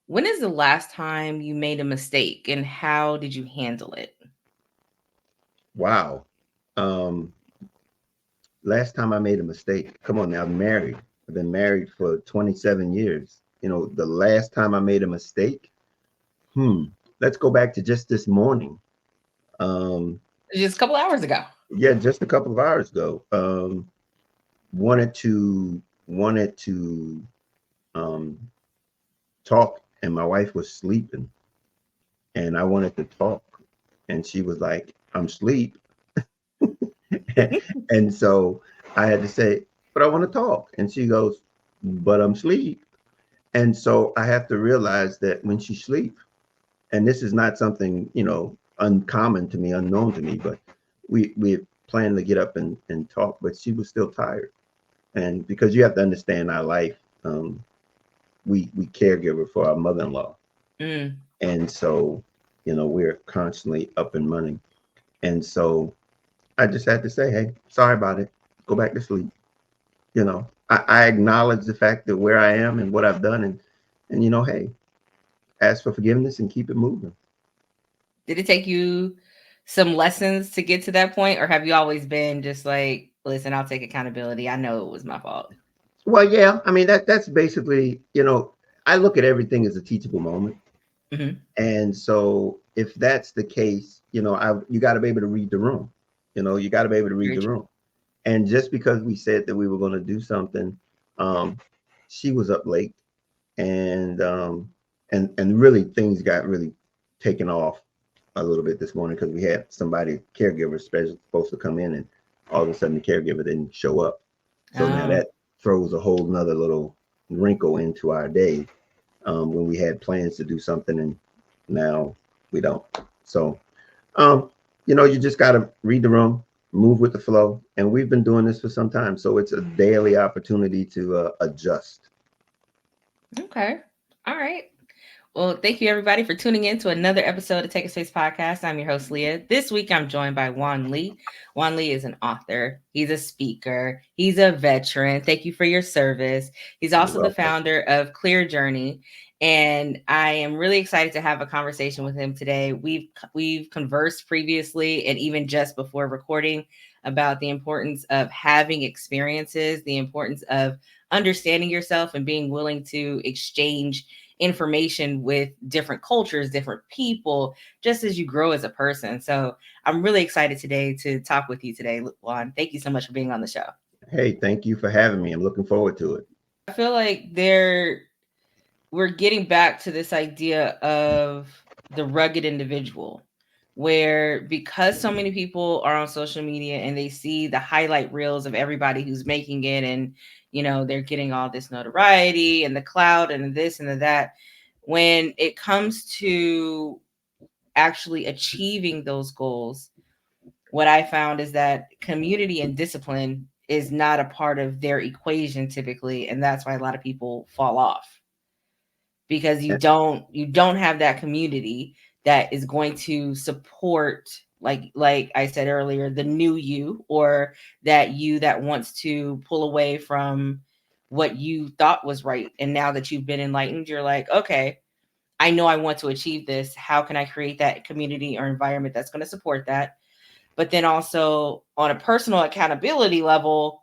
When is the last time you made a mistake and how did you handle it? Wow. Um, Last time I made a mistake. Come on now, I'm married. I've been married for 27 years. The last time I made a mistake, hmm, let's go back to just this morning. Um, Just a couple hours ago. yeah, just a couple of hours ago. Wanted to um talk, and my wife was sleeping, and I wanted to talk, and she was like, "I'm asleep." And so I had to say, "But I want to talk," and she goes, "But I'm asleep." And so I have to realize that when she sleep, and this is not something, uncommon to me, unknown to me, but we planned to get up and talk, but she was still tired. And because you have to understand our life, we caregiver for our mother-in-law. Mm. And so, we're constantly up and running. And so I just had to say, hey, sorry about it. Go back to sleep. I acknowledge the fact that where I am and what I've done, and hey, ask for forgiveness and keep it moving. Did it take you some lessons to get to that point, or have you always been just like, listen, I'll take accountability. I know it was my fault. Well, yeah, I mean that's basically, I look at everything as a teachable moment. Hmm. And so if that's the case, you got to be able to read the room. You got to be able to read Very the true. room. And just because we said that we were going to do something, um, she was up late, and really things got really taken off a little bit this morning because we had somebody caregiver special supposed to come in, and all of a sudden the caregiver didn't show up. So now Oh, that throws a whole nother little wrinkle into our day, when we had plans to do something and now we don't. So, um, you just got to read the room, move with the flow. And we've been doing this for some time. So it's a daily opportunity to adjust. okay. All right. Well, thank you everybody for tuning in to another episode of Take a Space Podcast. I'm your host, Leah. This week I'm joined by Juan Lee. Juan Lee is an author, he's a speaker, he's a veteran. Thank you for your service. He's You're also the welcome. founder of Clear Journey. And I am really excited to have a conversation with him today. We've conversed previously and even just before recording about the importance of having experiences, the importance of understanding yourself and being willing to exchange information with different cultures, different people, just as you grow as a person. So I'm really excited today to talk with you today, Juan. Thank you so much for being on the show. Hey, thank you for having me. I'm looking forward to it. I feel like we're getting back to this idea of the rugged individual where because so many people are on social media and they see the highlight reels of everybody who's making it and they're getting all this notoriety and the cloud and this and the that, when it comes to actually achieving those goals, what I found is that community and discipline is not a part of their equation typically, and that's why a lot of people fall off because you don't have that community that is going to support, like I said earlier, the new you, or that you that wants to pull away from what you thought was right, and now that you've been enlightened, you're like, okay, I know I want to achieve this. How can I create that community or environment that's going to support that? But then also on a personal accountability level,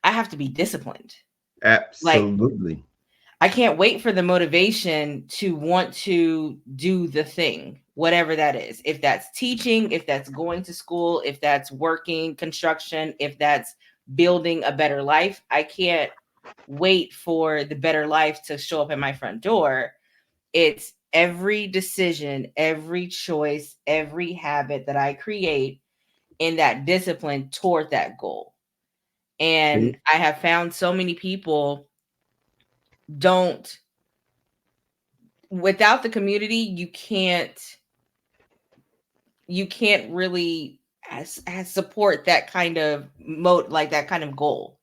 I have to be disciplined. Like, Absolutely. I can't wait for the motivation to want to do the thing, whatever that is. If that's teaching, if that's going to school, if that's working construction, if that's building a better life, I can't wait for the better life to show up at my front door. It's every decision, every choice, every habit that I create in that discipline toward that goal. And See, I have found so many people don't, without the community, you can't really as support that kind of like that kind of goal.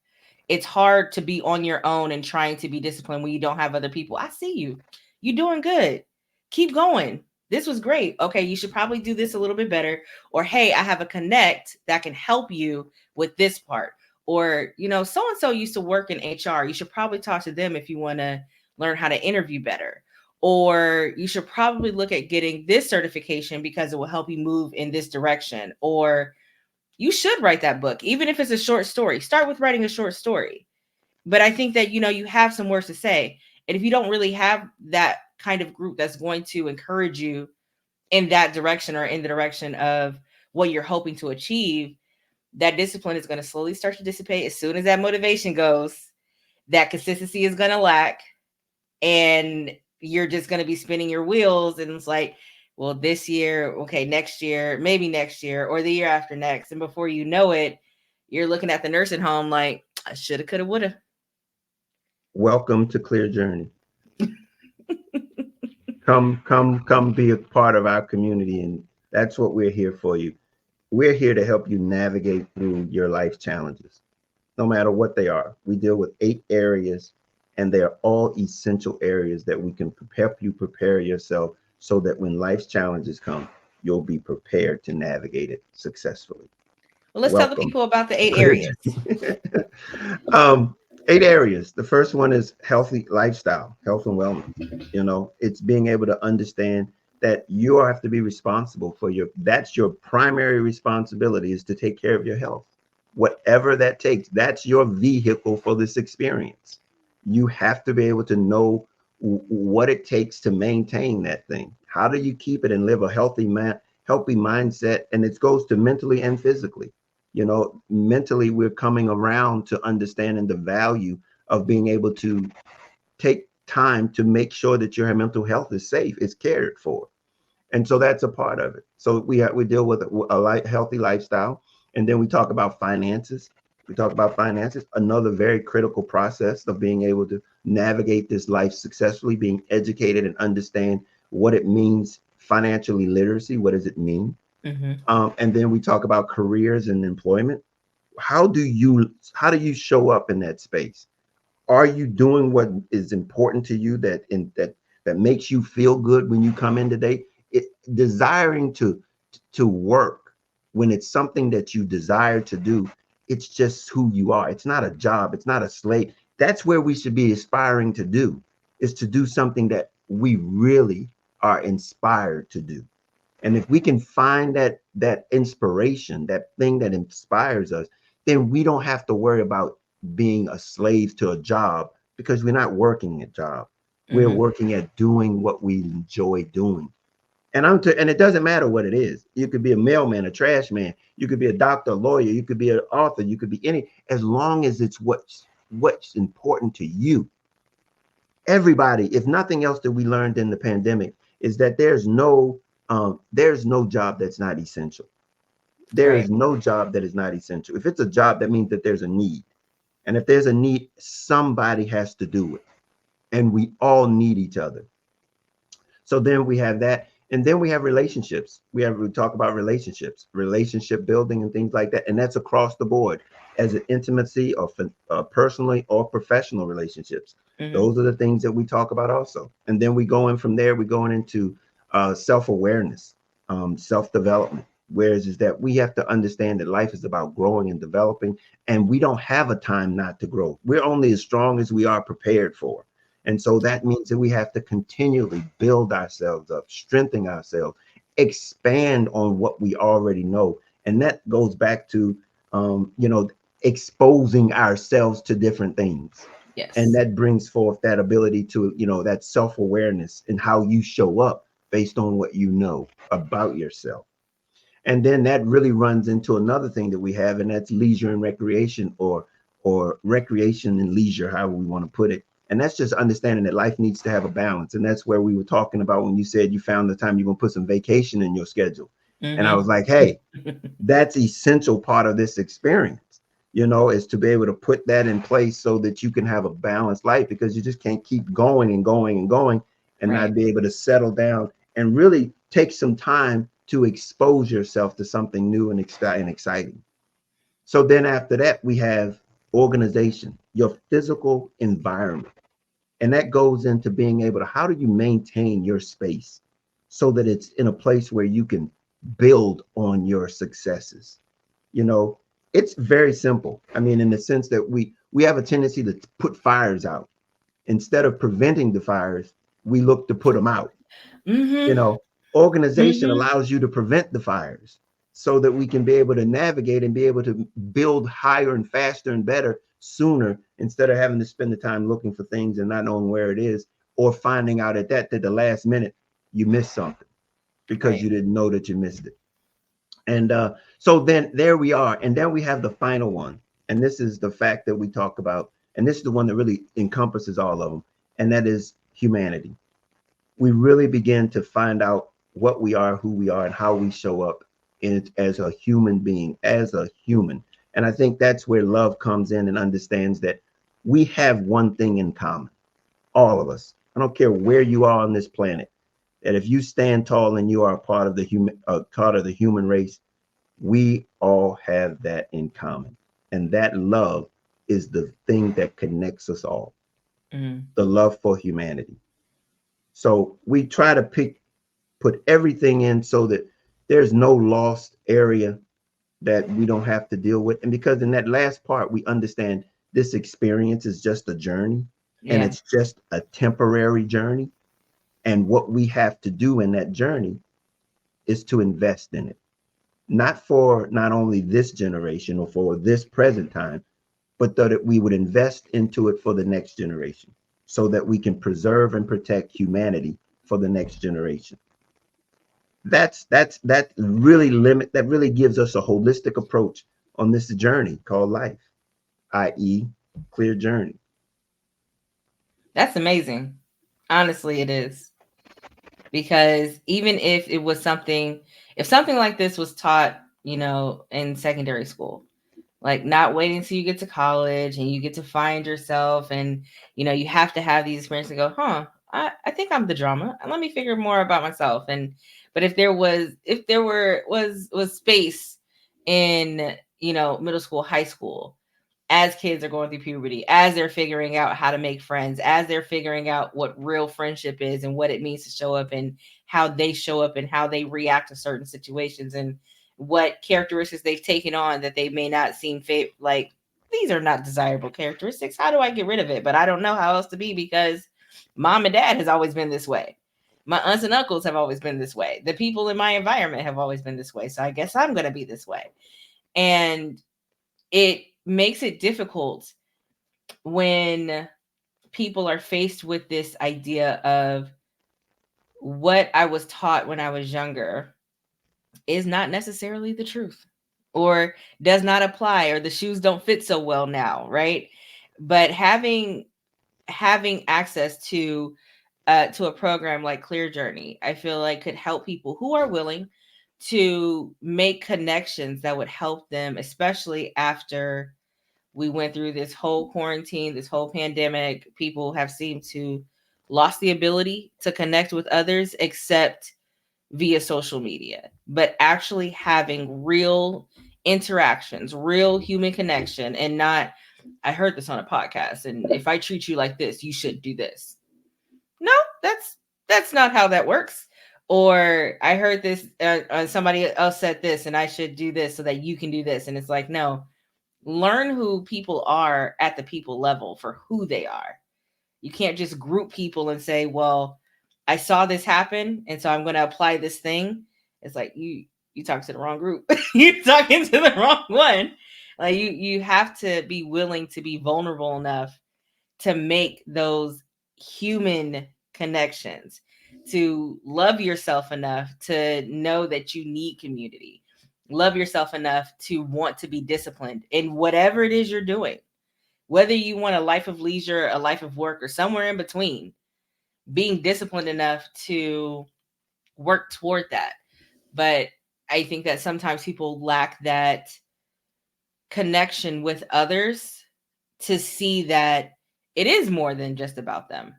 It's hard to be on your own and trying to be disciplined when you don't have other people. I see you. You doing good. Keep going. This was great. Okay, you should probably do this a little bit better. Or hey, I have a connect that can help you with this part. Or, so and so used to work in HR. You should probably talk to them if you want to learn how to interview better. Or you should probably look at getting this certification because it will help you move in this direction. Or you should write that book, even if it's a short story. Start with writing a short story. But I think that, you have some words to say. And if you don't really have that kind of group that's going to encourage you in that direction or in the direction of what you're hoping to achieve, that discipline is going to slowly start to dissipate. As soon as that motivation goes, that consistency is going to lack, and you're just going to be spinning your wheels. And it's like, well, this year, okay, next year, maybe next year, or the year after next. And before you know it, you're looking at the nursing home like, I shoulda, coulda, woulda. Welcome to Clear Journey. Come be a part of our community, and that's what we're here for you. We're here to help you navigate through your life challenges, no matter what they are. We deal with 8 areas, and they're all essential areas that we can help you prepare yourself so that when life's challenges come, you'll be prepared to navigate it successfully. Well, let's tell the Welcome. people about the 8 areas. 8 areas. The first one is healthy lifestyle, health and wellness. It's being able to understand that you have to be responsible for that's your primary responsibility, is to take care of your health. Whatever that takes, that's your vehicle for this experience. You have to be able to know what it takes to maintain that thing. How do you keep it and live a healthy mindset? And it goes to mentally and physically. Mentally, we're coming around to understanding the value of being able to take time to make sure that your mental health is safe, is cared for. And so that's a part of it. So we deal with a healthy lifestyle. And then we talk about finances. Another very critical process of being able to navigate this life successfully, being educated and understand what it means financially. Literacy, what does it mean? Mm-hmm. And then we talk about careers and employment. How do you show up in that space? Are you doing what is important to you that makes you feel good when you come in today? Desiring to work, when it's something that you desire to do, it's just who you are. It's not a job. It's not a slave. That's where we should be aspiring to do, is to do something that we really are inspired to do. And if we can find that inspiration, that thing that inspires us, then we don't have to worry about being a slave to a job, because we're not working a job. We're working at doing what we enjoy doing. And it doesn't matter what it is. You could be a mailman, a trash man. You could be a doctor, a lawyer. You could be an author. You could be as long as it's what's important to you. Everybody, if nothing else that we learned in the pandemic, is that there's no job that's not essential. There is no job that is not essential. If it's a job, that means that there's a need. And if there's a need, somebody has to do it. And we all need each other. So then we have that. And then we have relationships. We talk about relationship building and things like that. And that's across the board, as an intimacy or personally or professional relationships. Those are the things that we talk about also. And then we go in from there, we're going into self-awareness, self-development. Whereas is that we have to understand that life is about growing and developing, and we don't have a time not to grow. We're only as strong as we are prepared for. And so that means that we have to continually build ourselves up, strengthen ourselves, expand on what we already know. And that goes back to, exposing ourselves to different things. Yes. And that brings forth that ability to, that self-awareness and how you show up based on what you know about yourself. And then that really runs into another thing that we have, and that's leisure and recreation, or recreation and leisure, however we want to put it. And that's just understanding that life needs to have a balance. And that's where we were talking about when you said you found the time you're going to put some vacation in your schedule. And I was like, hey, that's essential part of this experience, is to be able to put that in place so that you can have a balanced life, because you just can't keep going and going and going and not be able to settle down and really take some time to expose yourself to something new and exciting. So then after that, we have organization, your physical environment. And that goes into being able to, how do you maintain your space so that it's in a place where you can build on your successes? It's very simple. I mean, in the sense that we have a tendency to put fires out. Instead of preventing the fires, we look to put them out. You Mm-hmm. know, organization Mm-hmm. allows you to prevent the fires so that we can be able to navigate and be able to build higher and faster and better sooner, instead of having to spend the time looking for things and not knowing where it is, or finding out at the last minute you missed something because Right. you didn't know that you missed it. And so then there we are. And then we have the final one. And this is the fact that we talk about. And this is the one that really encompasses all of them. And that is humanity. We really begin to find out what we are, who we are, and how we show up as a human being, as a human. And I think that's where love comes in and understands that we have one thing in common, all of us. I don't care where you are on this planet. That if you stand tall and you are a part of the human race, we all have that in common. And that love is the thing that connects us all, Mm-hmm. the love for humanity. So we try to put everything in so that there's no lost area that we don't have to deal with. And because in that last part, we understand this experience is just a journey, and Yeah. it's just a temporary journey. And what we have to do in that journey is to invest in it, not for not only this generation or for this present time, but that we would invest into it for the next generation so that we can preserve and protect humanity for the next generation. That really gives us a holistic approach on this journey called life, i.e., clear journey. That's amazing. Honestly, it is. Because even if it was something, if something like this was taught, in secondary school, like not waiting until you get to college and you get to find yourself, and you have to have these experiences and go, I think I'm the drama. Let me figure more about myself. And but if there was space in middle school, high school, as kids are going through puberty, as they're figuring out how to make friends, as they're figuring out what real friendship is and what it means to show up, and how they show up and how they react to certain situations, and what characteristics they've taken on that they may not seem like these are not desirable characteristics. How do I get rid of it? But I don't know how else to be, because mom and dad has always been this way. My aunts and uncles have always been this way. The people in my environment have always been this way. So I guess I'm going to be this way. And it makes it difficult when people are faced with this idea of what I was taught when I was younger is not necessarily the truth, or does not apply, or the shoes don't fit so well now, right? But having access to a program like Clear Journey, I feel like could help people who are willing to make connections that would help them, especially after we went through this whole quarantine, this whole pandemic. People have seemed to lost the ability to connect with others except via social media, but actually having real interactions, real human connection, and not, I heard this on a podcast, and if I treat you like this, you should do this. No, that's not how that works. Or I heard this, somebody else said this, and I should do this so that you can do this. And it's like, no, learn who people are at the people level for who they are. You can't just group people and say, well, I saw this happen, and so I'm going to apply this thing. It's like you talk to the wrong group. You're talking to the wrong one. Like you have to be willing to be vulnerable enough to make those human connections, to love yourself enough to know that you need community, love yourself enough to want to be disciplined in whatever it is you're doing, whether you want a life of leisure, a life of work, or somewhere in between. Being disciplined enough to work toward that. But I think that sometimes people lack that connection with others to see that it is more than just about them.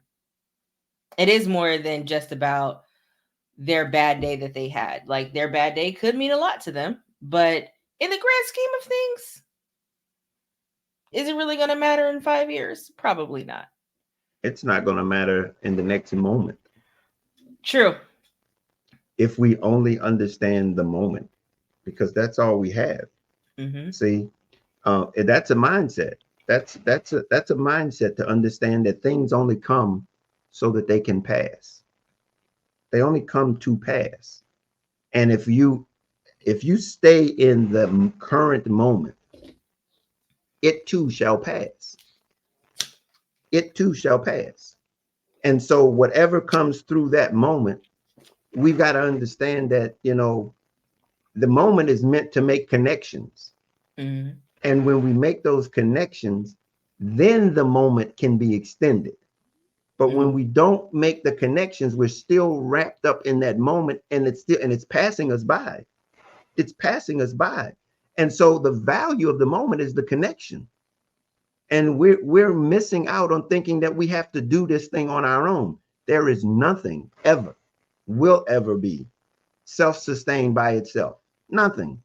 It is more than just about their bad day that they had. Like, their bad day could mean a lot to them, but in the grand scheme of things, is it really going to matter in 5 years? Probably not. It's not going to matter in the next moment True. if we only understand the moment, because that's all we have. Mm-hmm. See, that's a mindset. That's a mindset to understand that things only come so that they can pass. They only come to pass. And if you stay in the current moment, it too shall pass. It too shall pass. And so whatever comes through that moment, we've got to understand that, the moment is meant to make connections. Mhm. And when we make those connections, then the moment can be extended. But when Mhm. we don't make the connections, we're still wrapped up in that moment, and it's passing us by. It's passing us by. And so the value of the moment is the connection. And we're missing out on thinking that we have to do this thing on our own. There is nothing ever will ever be self-sustained by itself. Nothing.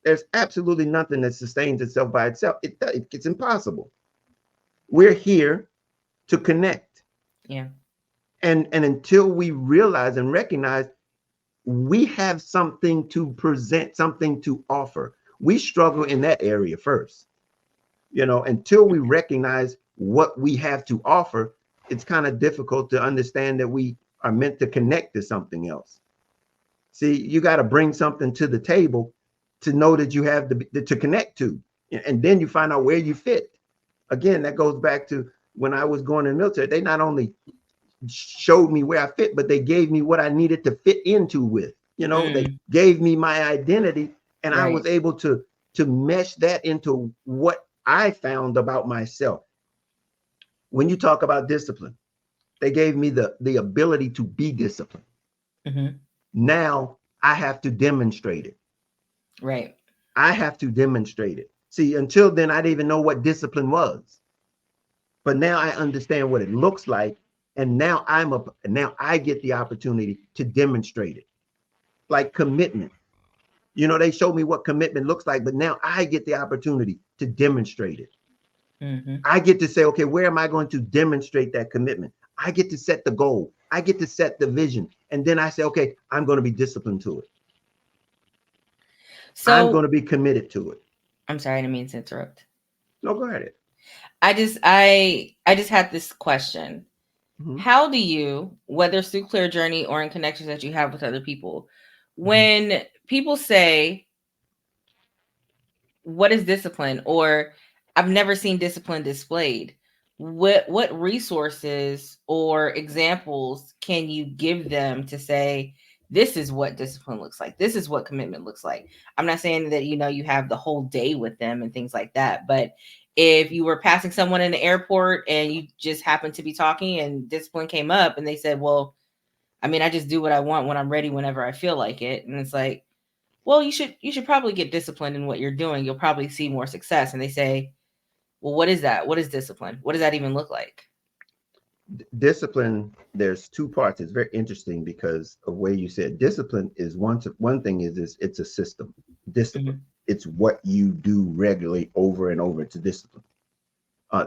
There's absolutely nothing that sustains itself by itself. It's impossible. We're here to connect. Yeah. And until we realize and recognize we have something to present, something to offer, we struggle in that area first. Until we recognize what we have to offer, it's kind of difficult to understand that we are meant to connect to something else. See, you got to bring something to the table to know that you have to connect to, and then you find out where you fit. Again, that goes back to when I was going in the military. They not only showed me where I fit, but they gave me what I needed to fit into with. They Mm. gave me my identity, and I Right. was able to mesh that into what I found about myself. When you talk about discipline, they gave me the ability to be disciplined. Mhm. Now I have to demonstrate it. Right. I have to demonstrate it. See, until then, I didn't even know what discipline was. But now I understand what it looks like. And now I get the opportunity to demonstrate it. Like commitment. They showed me what commitment looks like, but now I get the opportunity to demonstrate it. Mhm. I get to say, okay, where am I going to demonstrate that commitment? I get to set the goal. I get to set the vision. And then I say, okay, I'm going to be disciplined to it. I'm So going to be committed to it. I'm sorry, I didn't mean to interrupt. No, go ahead. I just had this question. Mhm, How do you, whether through Clear Journey or in connections that you have with other people, mhm. when people say, what is discipline, or I've never seen discipline displayed, what resources or examples can you give them to say this is what discipline looks like, this is what commitment looks like? I'm not saying that you have the whole day with them and things like that, but if you were passing someone in the airport and you just happened to be talking and discipline came up and they said, well, I mean, I just do what I want when I'm ready, whenever I feel like it. And it's like, well, you should probably get disciplined in what you're doing. You'll probably see more success. And they say, well, what is that? What is discipline? What does that even look like? Discipline, there's two parts. It's very interesting because of where you said discipline is one thing is it's a system. Discipline. Hmm. It's what you do regularly over and over. It's a discipline.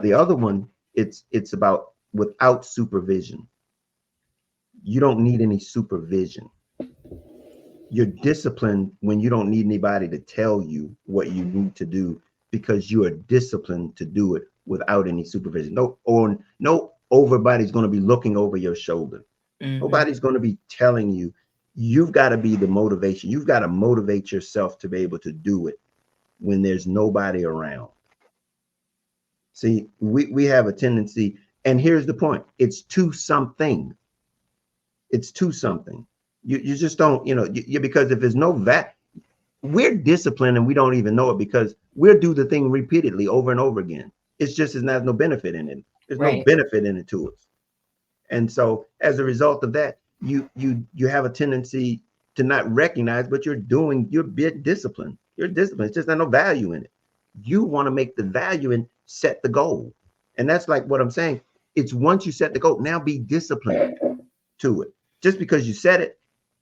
The other one, it's about without supervision. You don't need any supervision. You're disciplined when you don't need anybody to tell you what you need to do because you are disciplined to do it without any supervision. No overbody's going to be looking over your shoulder. Hmm. Nobody's going to be telling you. You've got to be the motivation. You've got to motivate yourself to be able to do it when there's nobody around. See, we have a tendency, and here's the point: it's to something. It's to something. You just don't, because if there's no we're disciplined and we don't even know it because we'll do the thing repeatedly over and over again. It's just there's no benefit in it. There's no Right. benefit in it to us. And so as a result of that, you have a tendency to not recognize, but you're bit disciplined. You're disciplined. It's just not no value in it. You want to make the value and set the goal. And that's like what I'm saying. It's once you set the goal, now be disciplined to it. Just because you set it,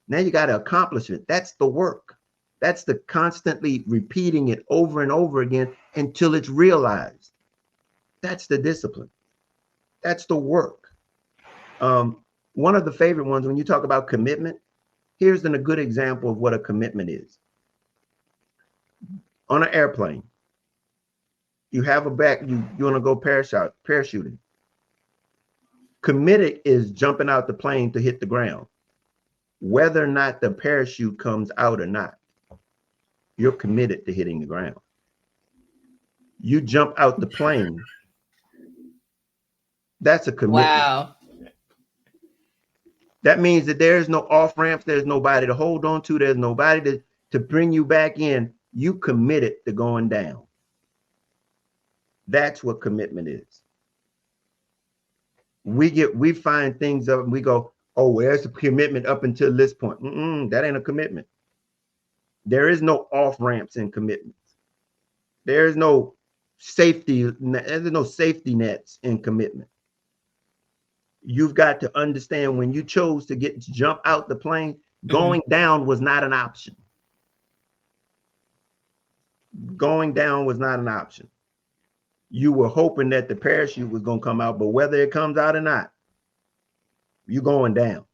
now you got to accomplish it. That's the work. That's the constantly repeating it over and over again until it's realized. That's the discipline. That's the work. Um, One of the favorite ones when you talk about commitment, here's a good example of what a commitment is. On an airplane, You have a back, you want to go parachuting. Committed is jumping out the plane to hit the ground. Whether or not the parachute comes out or not, you're committed to hitting the ground. You jump out the plane, that's a commitment. Wow. That means that there's no off ramps, there's nobody to hold on to, there's nobody to bring you back in. You committed to going down. That's what commitment is. We find things up and we go, oh, where's the commitment up until this point? That ain't a commitment. There is no off ramps in commitments. There's no safety. There's no safety nets in commitment. You've got to understand when you chose to jump out the plane, going down was not an option. Going down was not an option. You were hoping that the parachute was going to come out, but whether it comes out or not, you're going down.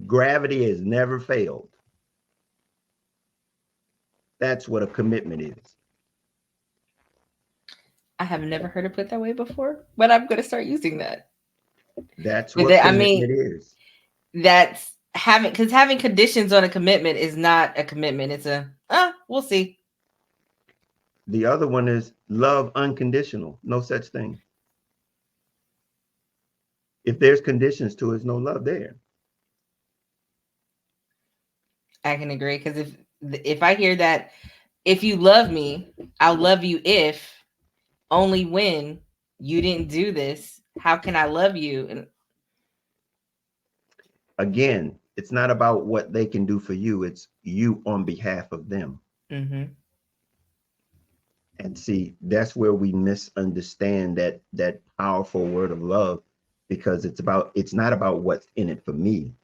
Gravity has never failed. That's what a commitment is. I have never heard it put that way before, but I'm going to start using that. That's what commitment is. That's having conditions on a commitment is not a commitment. It's we'll see. The other one is love unconditional. No such thing. If there's conditions to it, there's no love there. I can agree, because if I hear that, if you love me, I'll love you if, only when you didn't do this, how can I love you? And again, it's not about what they can do for you. It's you on behalf of them. Mm-hmm. And see, that's where we misunderstand that powerful word of love, because it's not about what's in it for me.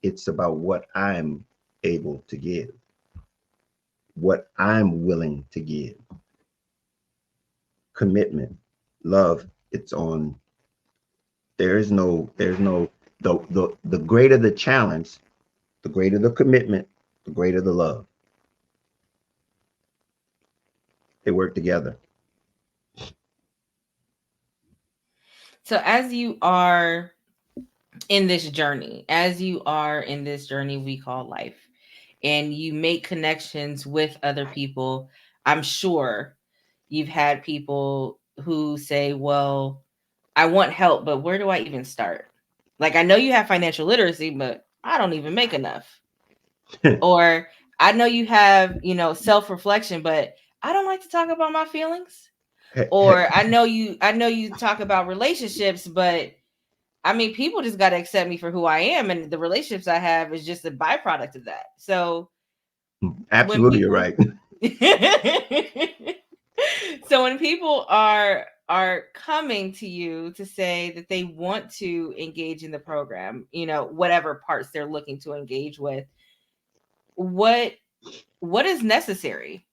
It's about what I'm able to give, what I'm willing to give. Commitment, love, it's on. There's no the greater the challenge, the greater the commitment, the greater the love. They work together. So as you are in this journey we call life, and you make connections with other people, I'm sure you've had people who say, well, I want help, but where do I even start? Like, I know you have financial literacy, but I don't even make enough. Or I know you have, self-reflection, but I don't like to talk about my feelings. Or I know you talk about relationships, but I mean, people just got to accept me for who I am, and the relationships I have is just a byproduct of that. So absolutely, you're right. So when people are coming to you to say that they want to engage in the program, whatever parts they're looking to engage with, what is necessary?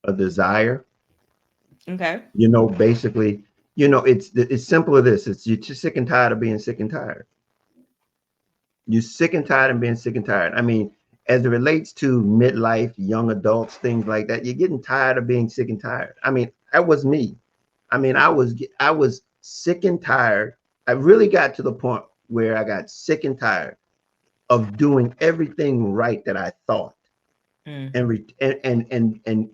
A desire. Okay. Basically, it's simple as this. It's you're just sick and tired of being sick and tired. You're sick and tired of being sick and tired. I mean, as it relates to midlife, young adults, things like that, you're getting tired of being sick and tired. I mean, that was me. I mean, I was sick and tired. I really got to the point where I got sick and tired of doing everything right that I thought, and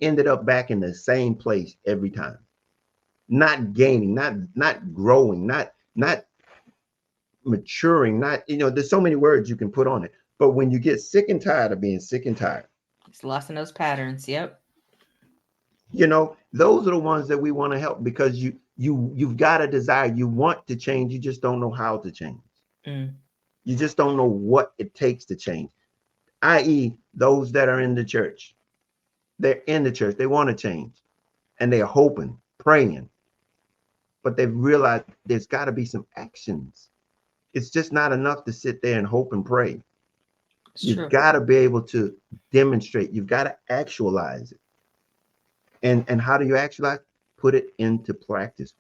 ended up back in the same place every time. Not gaining, not growing, not maturing, there's so many words you can put on it. But when you get sick and tired of being sick and tired, it's lost in those patterns. Yep. Those are the ones that we want to help, because you've got a desire. You want to change. You just don't know how to change. You just don't know what it takes to change. I.e., those that are in the church. They're in the church. They want to change, and they're hoping, praying, but they've realized there's got to be some actions. It's just not enough to sit there and hope and pray. You've got to be able to demonstrate. You've got to actualize it. And how do you actualize? Put it into practice.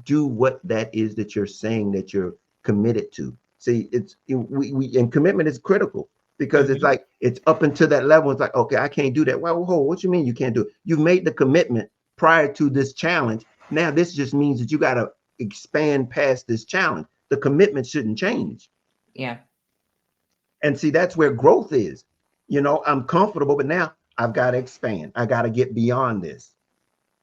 Do what that is that you're saying that you're committed to. See, and commitment is critical, because it's like, it's up until that level. It's like, okay, I can't do that. Well, what you mean you can't do it? You've made the commitment. prior to this challenge. Now this just means that you got to expand past this challenge. The commitment shouldn't change. Yeah. And see, that's where growth is. You know, I'm comfortable, but now I've got to expand. I got to get beyond this.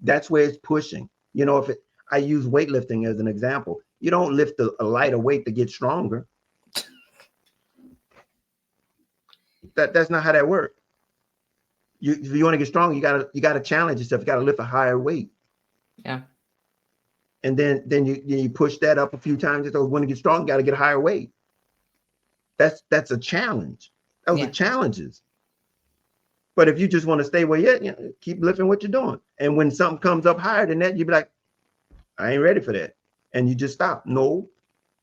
That's where it's pushing. You know, I use weightlifting as an example. You don't lift a lighter weight to get stronger. That's not how that works. If you want to get strong, you gotta challenge yourself. You gotta lift a higher weight. Yeah. And then you push that up a few times. So when you get strong, you gotta get a higher weight. That's a challenge. Those are challenges. But if you just want to stay where you're at, keep lifting what you're doing. And when something comes up higher than that, you be like, I ain't ready for that. And you just stop. No,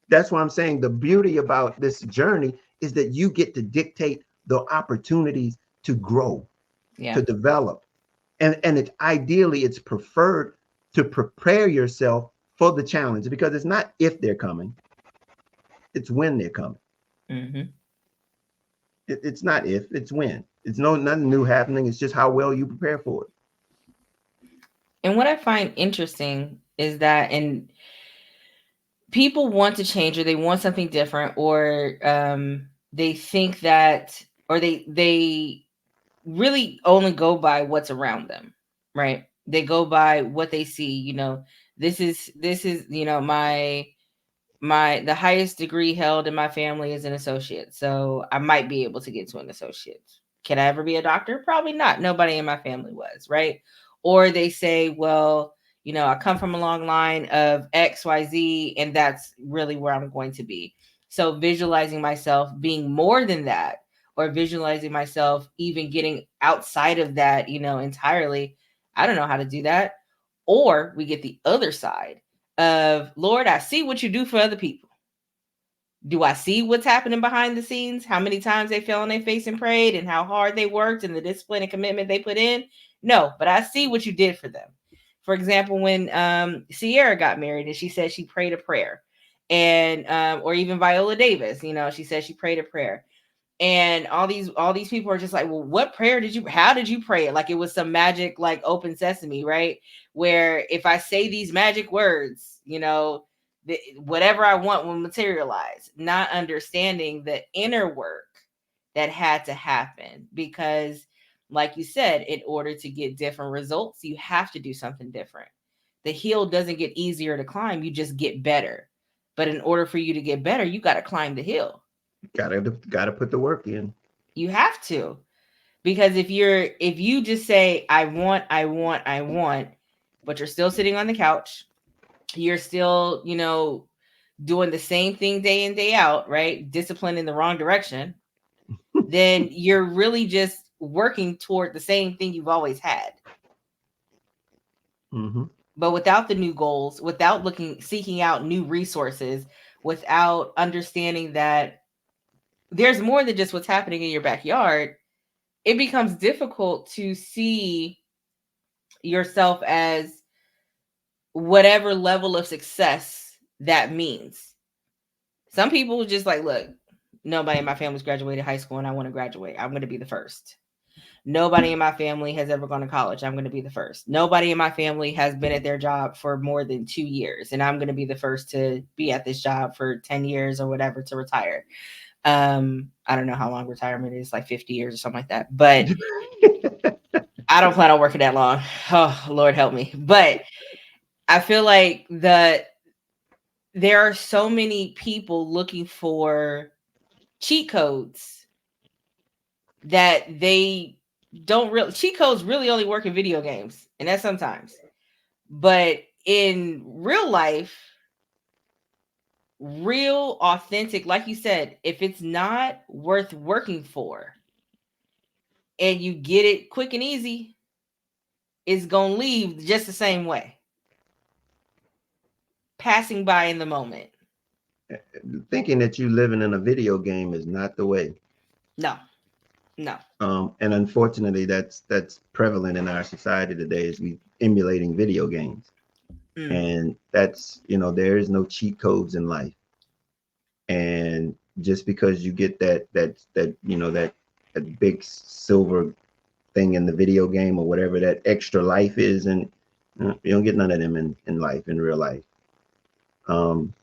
that's why I'm saying the beauty about this journey is that you get to dictate the opportunities to grow. To develop, and it's preferred to prepare yourself for the challenge, because it's not if they're coming, it's when they're coming. Mm-hmm. It's not if, it's when. It's nothing new happening. It's just how well you prepare for it. And what I find interesting is that, and people want to change, or they want something different, or they think that, or they really only go by what's around them, right? They go by what they see. You know, this is you know, the highest degree held in my family is an associate, so I might be able to get to an associate. Can I ever be a doctor? Probably not. Nobody in my family was, right? Or they say, well, you know, I come from a long line of XYZ, and that's really where I'm going to be. So visualizing myself being more than that, or visualizing myself even getting outside of that, you know, entirely, I don't know how to do that. Or we get the other side of, Lord, I see what you do for other people. Do I see what's happening behind the scenes? How many times they fell on their face and prayed, and how hard they worked, and the discipline and commitment they put in? No, but I see what you did for them. For example, when Sierra got married and she said she prayed a prayer, and or even Viola Davis, you know, she said she prayed a prayer. And all these people are just like, well, what prayer how did you pray it? Like it was some magic, like open sesame, right? Where if I say these magic words, you know, whatever I want will materialize. Not understanding the inner work that had to happen, because like you said, in order to get different results, you have to do something different. The hill doesn't get easier to climb, you just get better. But in order for you to get better, you got to climb the hill. Gotta put the work in. You have to, because if you just say I want, but you're still sitting on the couch, you're still, you know, doing the same thing day in, day out, right? Discipline in the wrong direction, then you're really just working toward the same thing you've always had. Mm-hmm. But without the new goals, without seeking out new resources, without understanding that there's more than just what's happening in your backyard, it becomes difficult to see yourself as whatever level of success that means. Some people just like, look, nobody in my family's graduated high school and I want to graduate. I'm going to be the first. Nobody in my family has ever gone to college. I'm going to be the first. Nobody in my family has been at their job for more than 2 years, and I'm going to be the first to be at this job for 10 years or whatever to retire. I don't know how long retirement is, like 50 years or something like that, but I don't plan on working that long. Oh, Lord help me. But I feel like there are so many people looking for cheat codes that they don't really, cheat codes really only work in video games, and that's sometimes. But in real life, real, authentic, like you said, if it's not worth working for and you get it quick and easy, it's gonna leave just the same way, passing by in the moment. Thinking that you living in a video game is not the way. No. And unfortunately, that's prevalent in our society today, is we emulating video games. And that's, you know, there is no cheat codes in life. And just because you get that you know, that big silver thing in the video game, or whatever that extra life is, and You don't get none of them in life, in real life. Um,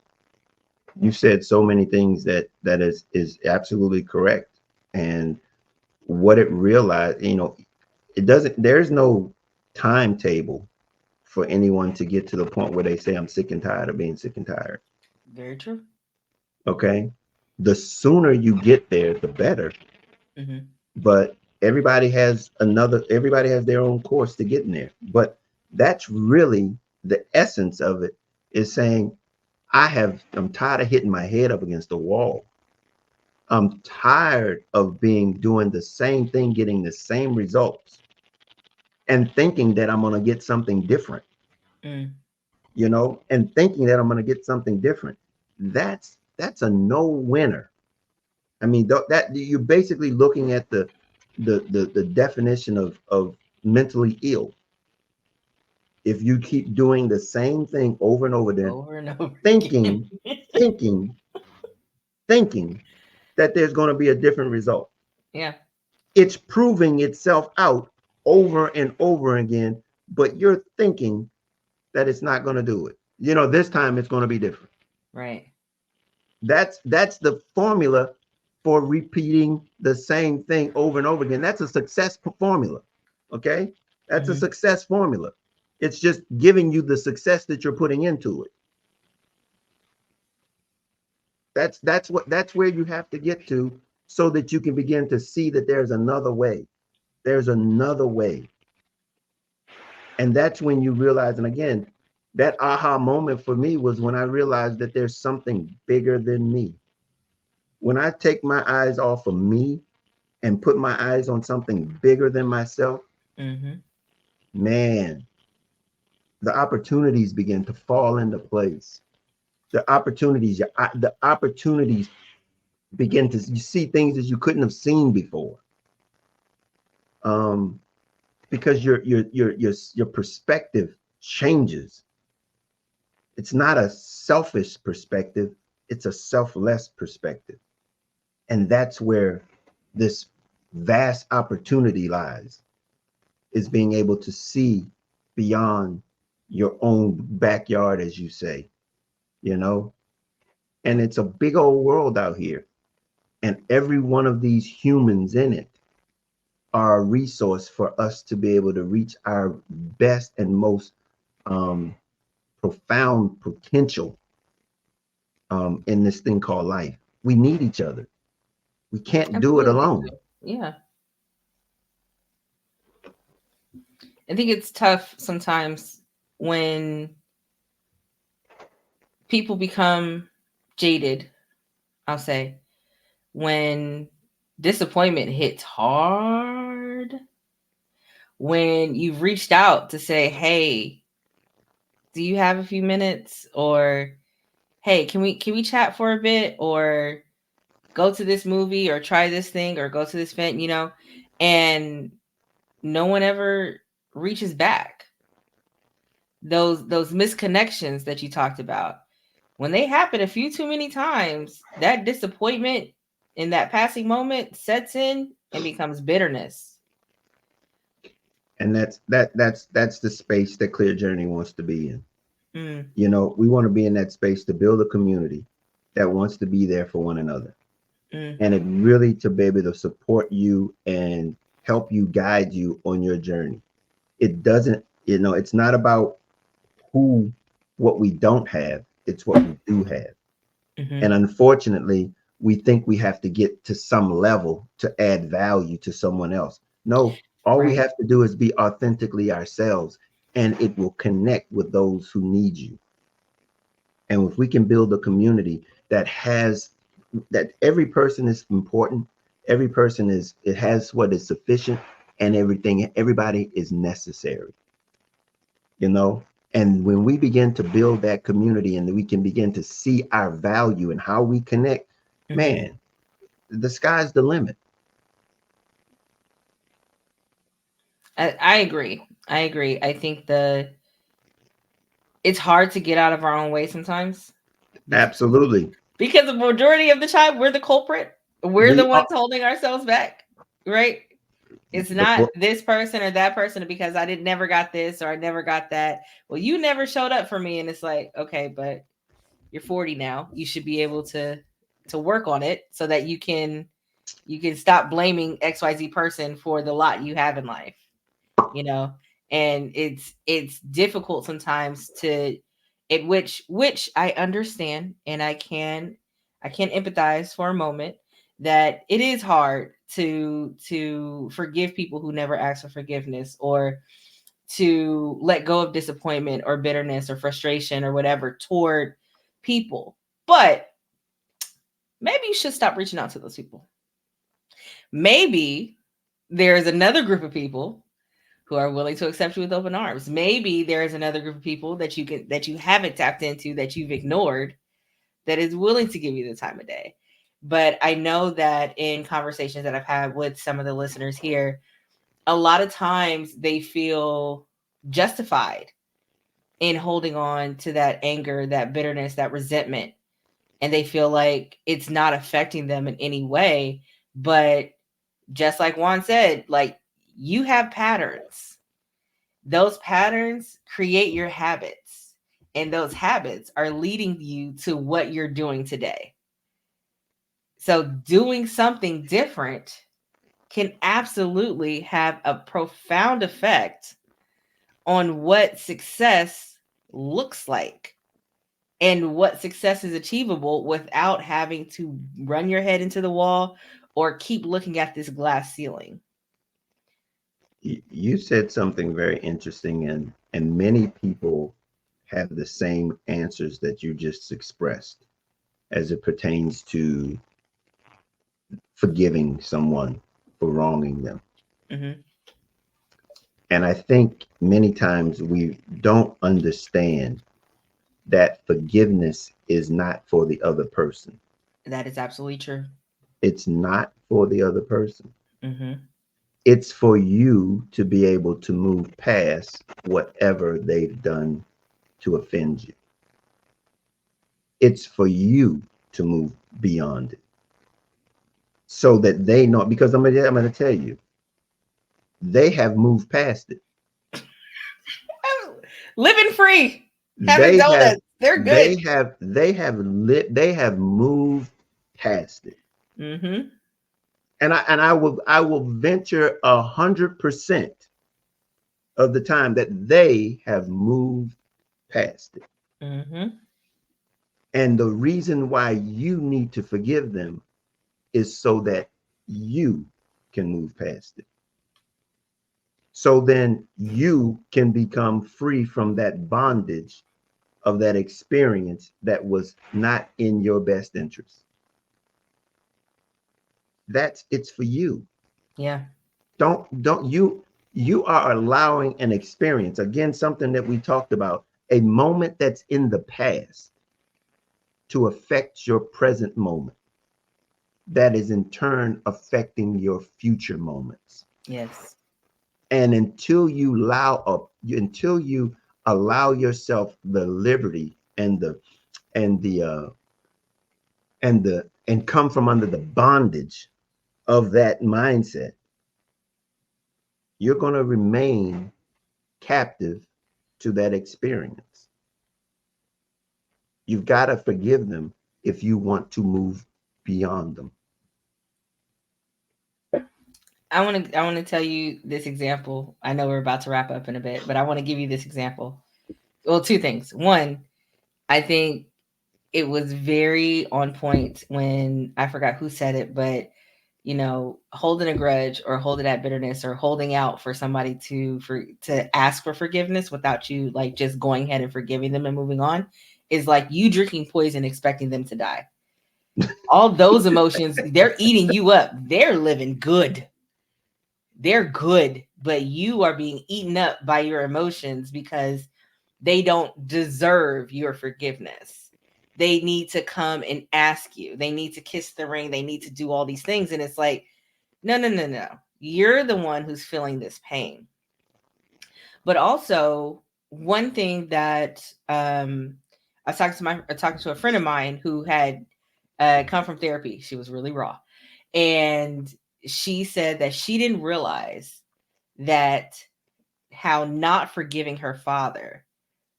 you said so many things that is absolutely correct. And what it realized, it doesn't, there's no timetable for anyone to get to the point where they say, I'm sick and tired of being sick and tired. Very true. Okay. The sooner you get there, the better. Mm-hmm. But everybody has their own course to get in there. But that's really the essence of it, is saying, I'm tired of hitting my head up against the wall. I'm tired of doing the same thing, getting the same results, and thinking that I'm going to get something different, Mm. and thinking that I'm going to get something different. That's a no winner. I mean, that you're basically looking at the definition of mentally ill. If you keep doing the same thing over and over again, Over and over again. thinking, thinking, thinking that there's going to be a different result. Yeah. It's proving itself out over and over again, but you're thinking that it's not going to do it. This time it's going to be different. Right. That's the formula for repeating the same thing over and over again. That's a success formula. Okay? That's a Mm-hmm. success formula. It's just giving you the success that you're putting into it. That's where you have to get to, so that you can begin to see that there's another way. There's another way. And that's when you realize, and again, that aha moment for me was when I realized that there's something bigger than me. When I take my eyes off of me and put my eyes on something bigger than myself, Mm-hmm. man, the opportunities begin to fall into place. The opportunities begin to, you see things that you couldn't have seen before. Um, because your perspective changes. It's not a selfish perspective, it's a selfless perspective. And that's where this vast opportunity lies, is being able to see beyond your own backyard, as you say, you know? And it's a big old world out here. And every one of these humans in it are a resource for us to be able to reach our best and most um, profound potential in this thing called life. We need each other. We can't do it Absolutely. alone. Yeah. I think it's tough sometimes when people become jaded, I'll say, when disappointment hits hard, when you've reached out to say, hey, do you have a few minutes? Or hey, can we chat for a bit? Or go to this movie, or try this thing, or go to this event, and no one ever reaches back. Those misconnections that you talked about, when they happen a few too many times, that disappointment in that passing moment sets in and becomes bitterness. And that's the space that Clear Journey wants to be in. Mm, We want to be in that space to build a community that wants to be there for one another. mm, And it really to be able to support you and help you, guide you on your journey. It doesn't, it's not about who what we don't have, it's what we do have. mm-hmm. And unfortunately, we think we have to get to some level to add value to someone else. No, all we Right. have to do is be authentically ourselves, and it will connect with those who need you. And if we can build a community that every person is important, every person it has what is sufficient, and everybody is necessary, you know. And when we begin to build that community and we can begin to see our value and how we connect, Mm-hmm. man, the sky's the limit. I agree. I agree. I think it's hard to get out of our own way sometimes, because Absolutely. because the majority of the time we're the culprit. We're the We ones are, holding ourselves back, right? It's not Before, this person or that person because I didn't never got this or I never got that. Well, you never showed up for me, and it's like, okay, but you're 40 now. You should be able to work on it so that you can stop blaming XYZ person for the lot you have in life, you know? And it's difficult sometimes to it which I understand and I can empathize for a moment that it is hard to forgive people who never ask for forgiveness or to let go of disappointment or bitterness or frustration or whatever toward people. But maybe you should stop reaching out to those people. Maybe there's another group of people who are willing to accept you with open arms. Maybe there is another group of people that you haven't tapped into that you've ignored that is willing to give you the time of day. But I know that in conversations that I've had with some of the listeners here, a lot of times they feel justified in holding on to that anger, that bitterness, that resentment. And they feel like it's not affecting them in any way. But just like Juan said, like you have patterns. Those patterns create your habits. And those habits are leading you to what you're doing today. So doing something different can absolutely have a profound effect on what success looks like and what success is achievable without having to run your head into the wall or keep looking at this glass ceiling. you said something very interesting, and many people have the same answers that you just expressed as it pertains to forgiving someone for wronging them. Mm-hmm. And I think many times we don't understand that forgiveness is not for the other person. That is absolutely true. It's not for the other person. Mm-hmm. It's for you to be able to move past whatever they've done to offend you. It's for you to move beyond it so that they know, because I'm going to tell you, they have moved past it. Living free, having They have, donuts, they're good. they have moved past it. Mm-hmm. And I will venture 100% of the time that they have moved past it. Mm-hmm. And the reason why you need to forgive them is so that you can move past it. So then you can become free from that bondage of that experience that was not in your best interest. It's for you. Yeah. Don't you are allowing an experience, again, something that we talked about, a moment that's in the past to affect your present moment. That is in turn affecting your future moments. Yes. And until you allow yourself the liberty and and come from under the bondage of that mindset, you're going to remain captive to that experience. You've got to forgive them if you want to move beyond them. I want to tell you this example. I know we're about to wrap up in a bit, but I want to give you this example. Well, two things. One, I think it was very on point when I forgot who said it, but you know, holding a grudge or holding that bitterness or holding out for somebody to ask for forgiveness without you like just going ahead and forgiving them and moving on is like you drinking poison expecting them to die. All those emotions, they're eating you up. They're living good. They're good, but you are being eaten up by your emotions because they don't deserve your forgiveness. They need to come and ask you. They need to kiss the ring. They need to do all these things. And it's like, no, no, no, no. You're the one who's feeling this pain. But also, one thing that I was talking to a friend of mine who had come from therapy. She was really raw, and she said that she didn't realize that how not forgiving her father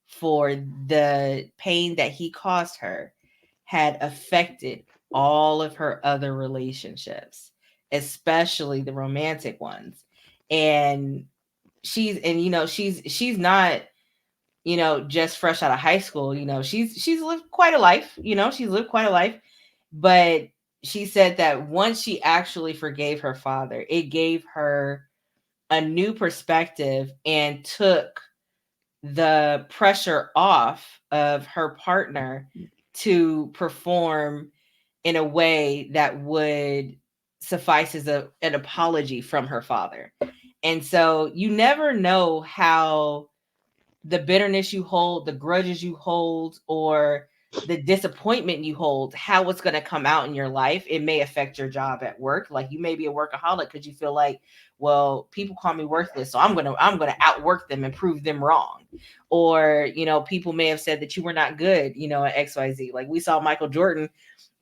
for the pain that he caused her had affected all of her other relationships, especially the romantic ones. And she's not, just fresh out of high school. She's lived quite a life. She's lived quite a life. But she said that once she actually forgave her father, it gave her a new perspective and took the pressure off of her partner to perform in a way that would suffice as an apology from her father. And so you never know how the bitterness you hold, the grudges you hold, or the disappointment you hold, how it's going to come out in your life. It may affect your job at work. Like, you may be a workaholic because you feel like, well, people call me worthless, so I'm gonna outwork them and prove them wrong. Or, people may have said that you were not good, at XYZ. Like, we saw Michael Jordan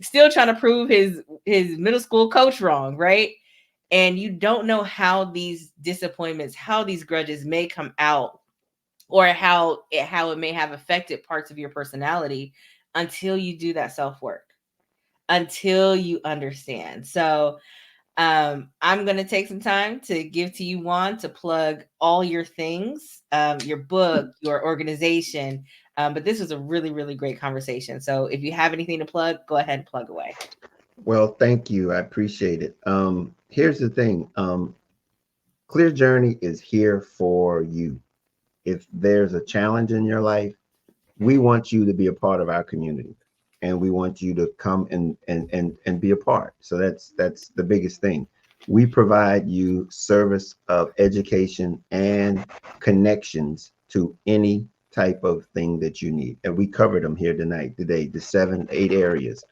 still trying to prove his middle school coach wrong, right? And you don't know how these disappointments, how these grudges may come out, or how it may have affected parts of your personality until you do that self work, until you understand. So I'm going to take some time to give to you, Juan, to plug all your things, your book, your organization. But this was a really, really great conversation. So if you have anything to plug, go ahead and plug away. Well, thank you. I appreciate it. Here's the thing. Clear Journey is here for you. If there's a challenge in your life, we want you to be a part of our community, and we want you to come and be a part. So that's the biggest thing. We provide you service of education and connections to any type of thing that you need, and we covered them here today, the 7 8 areas.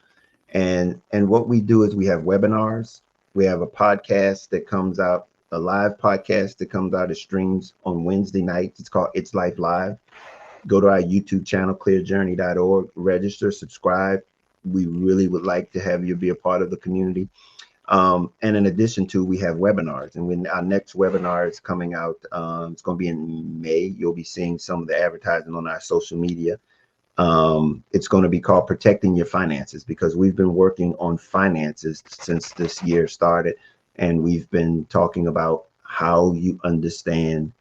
And what we do is we have webinars, we have a podcast that comes out, a live podcast that comes out of streams on Wednesday nights. It's called It's Life Live. Go to our YouTube channel, clearjourney.org, register, subscribe. We really would like to have you be a part of the community. And in addition to, we have webinars, and when our next webinar is coming out, it's going to be in May. You'll be seeing some of the advertising on our social media. It's going to be called Protecting Your Finances, because we've been working on finances since this year started, and we've been talking about how you understand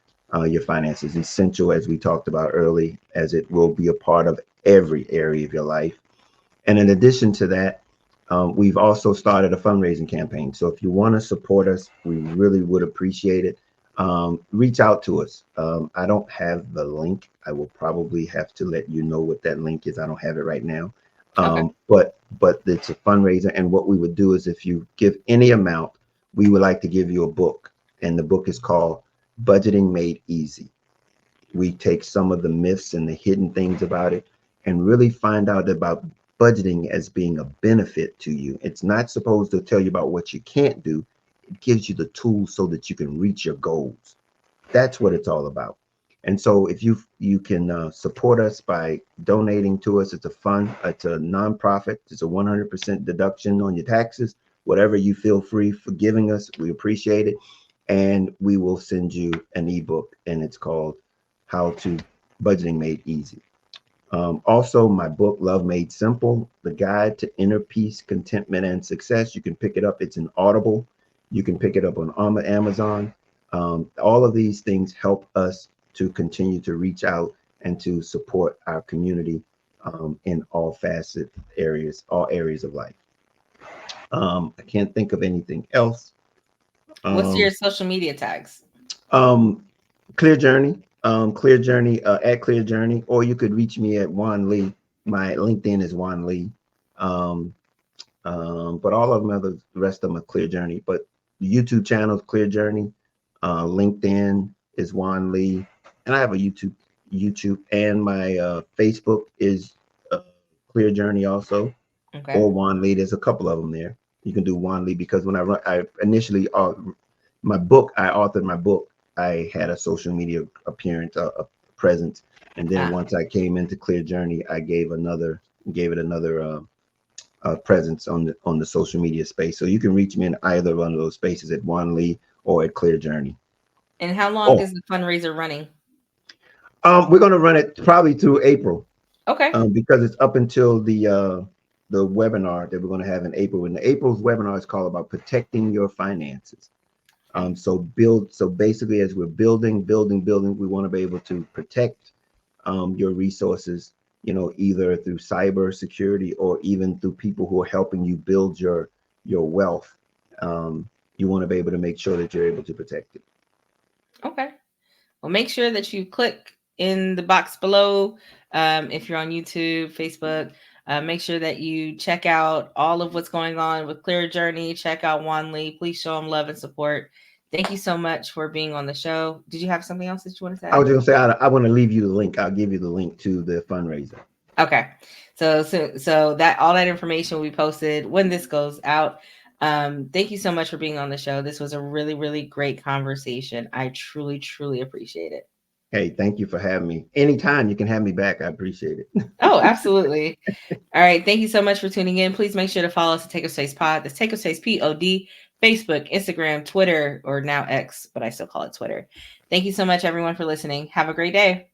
your finances. Essential, as we talked about early, as it will be a part of every area of your life. And in addition to that, we've also started a fundraising campaign. So if you want to support us, we really would appreciate it. Reach out to us. I don't have the link. I will probably have to let you know what that link is. I don't have it right now. Okay. But it's a fundraiser. And what we would do is, if you give any amount, we would like to give you a book. And the book is called Budgeting Made Easy. We take some of the myths and the hidden things about it and really find out about budgeting as being a benefit to you. It's not supposed to tell you about what you can't do. It gives you the tools so that you can reach your goals. That's what it's all about. And so if you can support us by donating to us, it's a nonprofit. It's a 100% deduction on your taxes. Whatever you feel free for giving us, we appreciate it. And we will send you an ebook, and it's called How to Budgeting Made Easy. Also, my book, Love Made Simple, The Guide to Inner Peace, Contentment, and Success. You can pick it up. It's an Audible. You can pick it up on Amazon. All of these things help us to continue to reach out and to support our community in all areas of life. I can't think of anything else. What's your social media tags? Clear Journey, Clear Journey, at Clear Journey, or you could reach me at Juan Lee. My LinkedIn is Juan Lee. But all of them are the rest of them are Clear Journey. But the YouTube channel is Clear Journey. LinkedIn is Juan Lee, and I have a YouTube, and my Facebook is Clear Journey also, Okay. or Juan Lee. There's a couple of them there. You can do Juan Lee, because when I initially my book, I authored my book. I had a social media appearance, a presence, and then once I came into Clear Journey, I gave it another presence on the social media space. So you can reach me in either one of those spaces at Juan Lee or at Clear Journey. And how long Oh, is the fundraiser running? we're going to run it probably through April, Okay. because it's up until the webinar that we're going to have in April. And the April's webinar is called about protecting your finances. So basically, as we're building, we want to be able to protect your resources, either through cyber security or even through people who are helping you build your wealth. You want to be able to make sure that you're able to protect it. Okay. Well, make sure that you click in the box below. If you're on YouTube, Facebook, make sure that you check out all of what's going on with Clear Journey. Check out Juan Lee. Please show him love and support. Thank you so much for being on the show. Did you have something else that you want to say? I was just going to say, I want to leave you the link. I'll give you the link to the fundraiser. Okay. So that all that information will be posted when this goes out. Thank you so much for being on the show. This was a really, really great conversation. I truly, truly appreciate it. Hey, thank you for having me. Anytime you can have me back. I appreciate it. Oh, absolutely. All right. Thank you so much for tuning in. Please make sure to follow us at Take Up Space Pod. That's Take Up Space POD, Facebook, Instagram, Twitter, or now X, but I still call it Twitter. Thank you so much, everyone, for listening. Have a great day.